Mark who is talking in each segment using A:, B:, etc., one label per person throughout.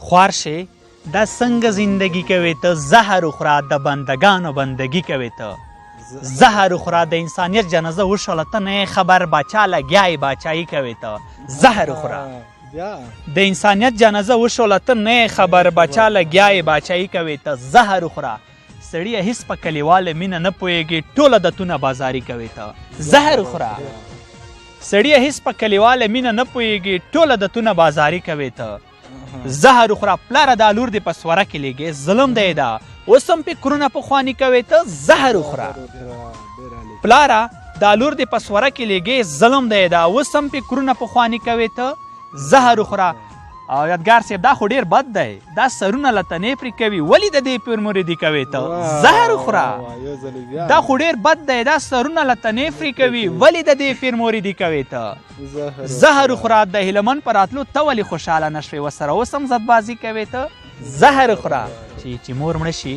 A: خوار شي دا څنګه زندگی کوي ته زهر وخوره د بندگانو بندگی کوي ته زهر وخوره د انسانیت جنازه وشوله ته نه خبر باچا لګیای باچایي کوي ته زهر وخوره د انسانیت جنازه وشوله ته نه خبر باچا لګیای باچایي کوي ته زهر وخوره سړیه هیڅ په کلیواله مینه نه پوهېږي ټوله دتونه بازاري کوي ته زهر وخوره سړیه هیڅ په کلیواله مینه نه پوهېږي ټوله دتونه بازاري کوي ته زهر وخوره پلاره دا لور دې په سوره کې لېږې ظلم دی دا اوس هم فکرونه پخواني کوي ته زهر وخوره پلاره دا لور دې په سوره کې لېږې ظلم دی دا اوس هم فکرونه پخواني کوي ته زهر وخوره او یادګار صاحب دا خو ډېر بد دی دا سرونه له تنې پرې کوي ولې د دې پیر مریدي کوي ته زهر وخوره دا خو ډېر بد دی دا سرونه له تنې پرې کوي ولې د دې پیر مریدي کوي ته زهر وخوره د هلمند په راتلو ته ولې خوشحاله نه شوې ورسره اوس هم زدبازي کوي ته زهر وخوره چې مور مړه شي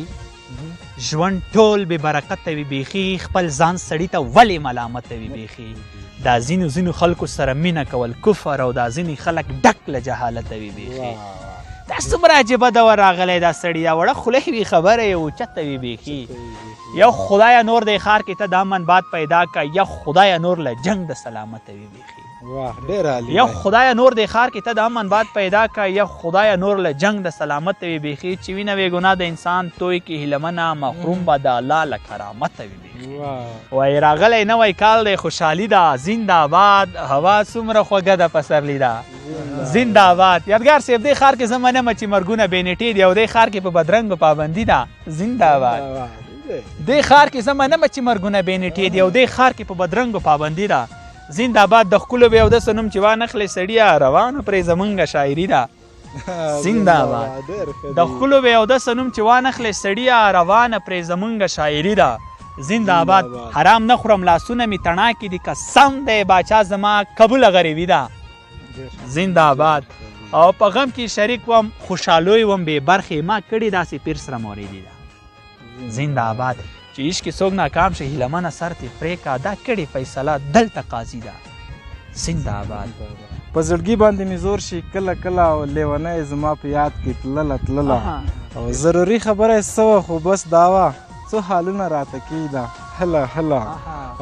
A: ژوند ټول بې برکته وي بیخي خپل ځان سړي ته ولې ملامته وي بیخي دا ځینو خلکو سره مینه کول کفر او دا ځینې خلک ډک له جهالته وي بیخي دا څومره عجیبه دور راغلی دا سړي دا وړه خوله وي خبره یې اوچته وي بیخي یا خدایه نور د ښار کې ته دا من باد پیدا که یا خدایه نور له جنگ د سلامته وي بیخي یا خدایه نور د ښار کې ته د امن باد پیدا که یا خدایه نور له جنگ د سلامت وي بیخي چې وینه وې ګناه د انسان توی کې هیلمنه محروم به د الله له کرامت وي بیخي وایي راغلی نوی کال دی خوشحالي ده زنده‌باد هوا څومره خوږه ده پسرلي ده زنده‌باد یادګار صاحب دې ښار کې زه منمه چې مرګونه بې نیټې دي او دې ښار کې په بدرنګو پابندي ده زنده‌باد دې ښار کې زه منمه چې مرګونه بې نیټې دي او دې ښار کې په بدرنګو پابندي ده زنده‌باد د ښکلو بې اودسه نوم چې وانخلې سړیه روانه پرې زمونږه شاعري ده زنده‌باد د ښکلو بې اودسه نوم چې وانخلې سړیه روانه پرې زمونږه شاعري ده زنده‌باد حرام نه خورم لاسونه مې تڼاکې دي قسم دی باچا زما قبوله غریبي ده زنده‌باد او په غم کې شریک وم خوشحالوی وم بې برخې ما کړي داسې پیر سره موریدي ده زنده‌باد چې عشق کې څوک ناکام شي هیلمنه سر تې پرېږده دا کړې فیصله دلته قاضي ده زنده‌باد
B: په زړګي باندې مې زور شي کله کله او لیونی زما په یاد کې تلله او ضروري خبره یې څه وه خو بس دا وه څو حالونه راته کېږده هله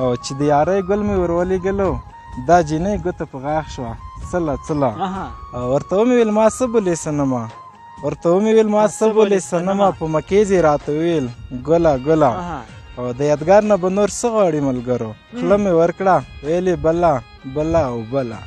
B: او چې د یارۍ ګل مې ور ولېږلو دا جینۍ ګوته په غاښ شوه څله ورته ومې ویل ما څه بلې صنمه په مکیزې راته ویل ګله او د یادګار نه به نور څه غواړي ملګرو خوله مې ورکړه ویلې بله او بله